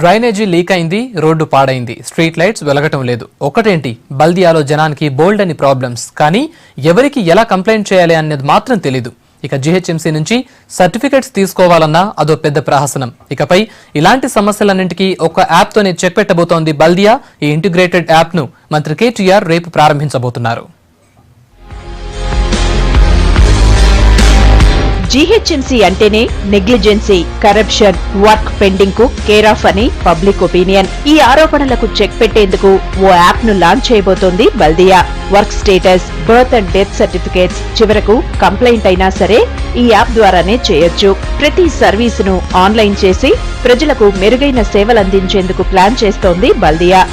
Drainage leak అయింది, road పాడైంది, street lights వెలగటం లేదు. ఒకటేంటి, బల్దియాలో జనానికి బోల్డ్ అని ప్రాబ్లమ్స్, కానీ ఎవరికి ఎలా కంప్లైంట్ చేయాలి అనేది మాత్రం తెలీదు. ఇక జీహెచ్ఎంసీ నుంచి సర్టిఫికెట్స్ తీసుకోవాలన్నా అదో పెద్ద ప్రహసనం. ఇకపై ఇలాంటి సమస్యలన్నింటికీ ఒక యాప్తోనే చెక్ పెట్టబోతోంది బల్దియా. ఈ ఇంటిగ్రేటెడ్ యాప్ను మంత్రి కేటీఆర్ రేపు ప్రారంభించబోతున్నారు. జీహెచ్ఎంసీ అంటేనే నెగ్లిజెన్సీ, కరప్షన్, వర్క్ పెండింగ్ కు కేర్ ఆఫ్ అని పబ్లిక్ ఒపీనియన్. ఈ ఆరోపణలకు చెక్ పెట్టేందుకు ఓ యాప్ ను లాంచ్ చేయబోతోంది Baldia. Work status, birth and death certificates, చివరకు కంప్లైంట్ అయినా సరే ఈ యాప్ ద్వారానే చేయొచ్చు. ప్రతి సర్వీసును ఆన్లైన్ చేసి ప్రజలకు మెరుగైన సేవలందించేందుకు ప్లాన్ చేస్తోంది బల్దియా.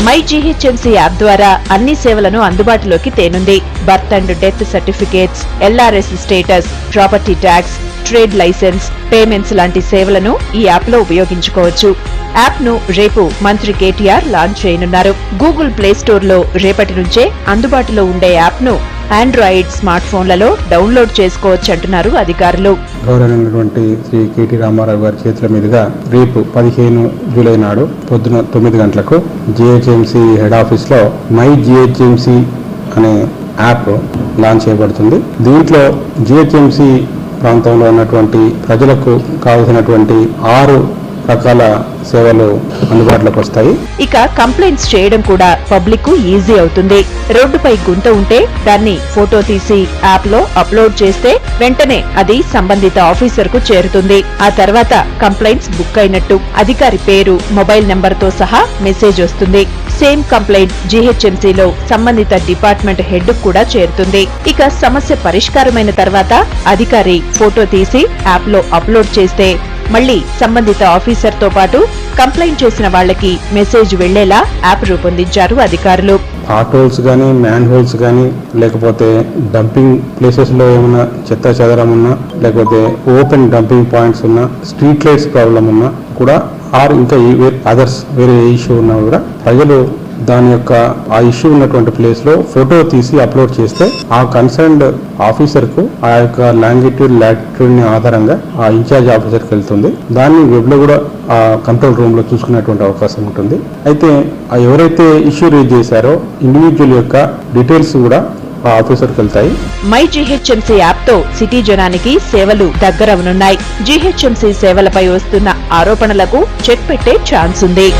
మై జీహెచ్ఎంసీ యాప్ ద్వారా అన్ని సేవలను అందుబాటులోకి తేనుంది. Birth and death certificates, LRS status, property tax, trade licence, payments లాంటి సేవలను ఈ యాప్ లో ఉపయోగించుకోవచ్చు. యాప్ ను రేపు మంత్రి కేటీఆర్ లాంచ్ చేయనున్నారు. గూగుల్ ప్లే స్టోర్ లో రేపటి నుంచే అందుబాటులో ఉండే యాప్ ను ఆండ్రాయిడ్ స్మార్ట్ ఫోన్లలో డౌన్లోడ్ చేసుకోవచ్చంటున్నారు అధికారులు. గౌరవనీయులైనటువంటి శ్రీ కేటీ రామారావు గారి చేతుల మీదుగా రేపు 15 జూలై నాడు పొద్దున 9 గంటలకు జీహెచ్ఎంసీ హెడ్ ఆఫీస్ లో మై జీహెచ్ఎంసీ అనే యాప్ లాంచ్ చేయబడుతుంది. దీంట్లో జీహెచ్ఎంసీ ప్రాంతంలో ఉన్నటువంటి ప్రజలకు కావలసినటువంటి 6 రకాల సేవలు అందుబాటులోకి వస్తాయి. ఇక కంప్లైంట్స్ చేయడం కూడా పబ్లిక్ కు ఈజీ అవుతుంది. రోడ్డుపై గుంత ఉంటే దాన్ని ఫోటో తీసి యాప్ లో అప్లోడ్ చేస్తే వెంటనే అది సంబంధిత ఆఫీసర్ కు చేరుతుంది. ఆ తర్వాత కంప్లైంట్స్ బుక్ అయినట్టు. అధికారి పేరు, మొబైల్ నెంబర్ తో సహా మెసేజ్ వస్తుంది. సేమ్ కంప్లైంట్ జీహెచ్ఎంసీలో సంబంధిత డిపార్ట్మెంట్ హెడ్ కూడా చేరుతుంది. ఇక సమస్య పరిష్కారమైన తర్వాత అధికారి ఫోటో తీసి యాప్ లో అప్లోడ్ చేస్తే మళ్లీ సంబంధిత ఆఫీసర్ తో పాటు కంప్లైంట్ చేసిన వాళ్లకి మెసేజ్ వెళ్లేలా యాప్ రూపొందించారు అధికారులు. హాట్ హోల్స్ గానీ, మ్యాన్ హోల్స్ గానీ, లేకపోతే డంపింగ్ ప్లేసెస్ లో ఏమన్నా చెత్త చెదరం ఉన్నా, లేకపోతే ఓపెన్ డంపింగ్ పాయింట్స్ ఉన్నా, స్ట్రీట్ లైట్స్ ప్రాబ్లం ఉన్నా కూడా, ఆర్ ఇంకా అదర్స్ వేరే ఇష్యూ ఉన్నా కూడా ప్రజలు దాని యొక్క ఆ ఇష్యూ ఉన్నటువంటి ప్లేస్ లో ఫోటో తీసి అప్లోడ్ చేస్తే ఆ కన్సర్న్డ్ ఆఫీసర్ కు ఆ యొక్క లాంగిట్యూడ్ లాటిట్యూడ్ ని ఆధారంగా ఆ ఇన్ఛార్జ్ ఆఫీసర్ కి వెళ్తుంది. దాన్ని వెబ్ లో కూడా ఆ కంట్రోల్ రూమ్ లో చూసుకునేటువంటి అవకాశం ఉంటుంది. అయితే ఎవరైతే ఇష్యూ రేజ్ చేశారో ఇండివిజువల్ యొక్క డీటెయిల్స్ కూడా ఆ ఆఫీసర్కి వెళ్తాయి. మై జీహెచ్ఎంసీ యాప్ తో సిటీ జనానికి సేవలు దగ్గరవనున్నాయి. జీహెచ్ఎంసీ సేవలపై వస్తున్న ఆరోపణలకు చెక్ పెట్టే ఛాన్స్ ఉంది.